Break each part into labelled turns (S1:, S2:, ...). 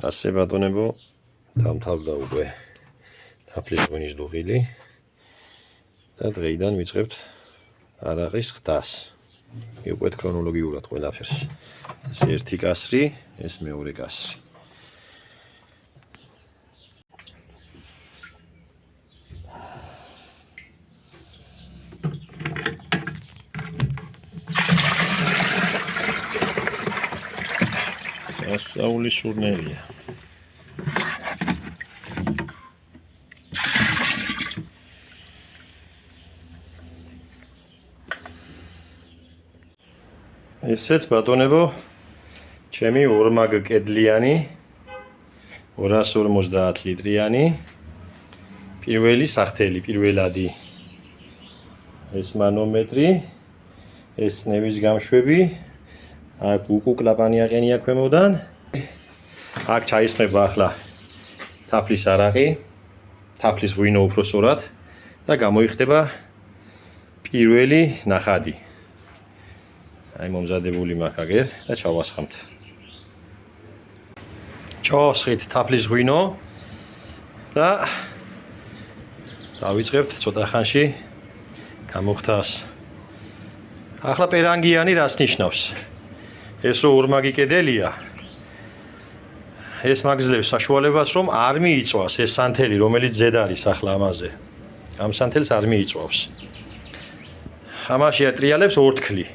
S1: ასე ბატონებო, დამთავრდა უკვე თაფლის ღვინის დუღილი და დღეიდან ვიწყებთ არაყის ხდას. მივყვეთ ქრონოლოგიურად ყველაფერს. ეს ერთი კასრი, ეს მეორე კასრი. ასაულის სურნელია. ესეც ბატონებო, ჩემი ორმაგ კედლიანი 250 ლიტრიანი პირველი სახთელი, პირველადი. ეს მანომეტრი, ეს ნევის გამშვები, აქ უკუკლაპანი აყენია ქვემოდან. აქ ჩაისხმება ახლა თაფლის არაყი, თაფლის ღვინო უფრო სწორად და გამოიხდება პირველი ნახადი. აი მომზადებული მაქვს აგერ და ჩავასხამთ. ჩავასხით თაფლის ღვინო და დავიწყებთ ცოტა ხანში გამოხთას. ახლა პერანგიანი რას ნიშნავს? ეს რო ორმაგი კედელია, ეს მაგძლევს საშუალებას, რომ არ მიიწვას ეს სანთელი, რომელიც ზედ არის ახლა ამაზე. ამ სანთელს არ მიიწვავს. ამაში ატრიალებს ორთქლი.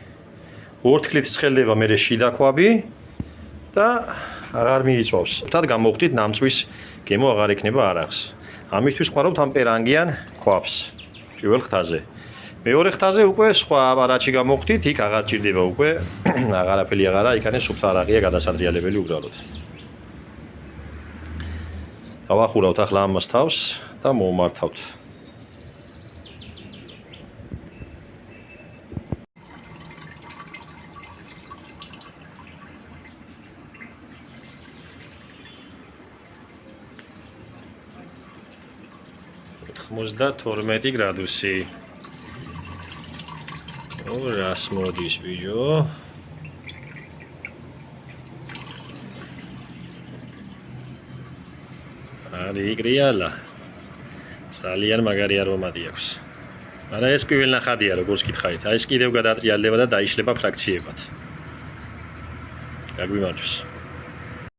S1: ორთქლით ცხელდება მერე შიდა ქვაბი და არ მიიწვავს. თად გამოხდით ნამწვის გემო აღარ ექნება არახს. ამისთვის ხმარობთ ამ პერანგიან ქვაბს პირველ ხთაზე. მეორე ხთაზე უკვე სხვა აპარატში გამოხდით, იქ აღარ ჭირდება უკვე აღარაფერი აღარა, იქ სუფთა არაყია გადასადრიალებელი უბრალოდ. დავახურავთ ახლა ამას თავს და მოვმართავთ. და 12 გრადუსი. რას მოდის ბიჭო? არის გრიალა. ძალიან მაგარი არომატი აქვს. არა ეს პირველ ნახადია, როგორც გითხარით. აი ეს კიდევ გადატრიალდება და დაიშლება ფრაქციებად. გაგვიმარჯოს.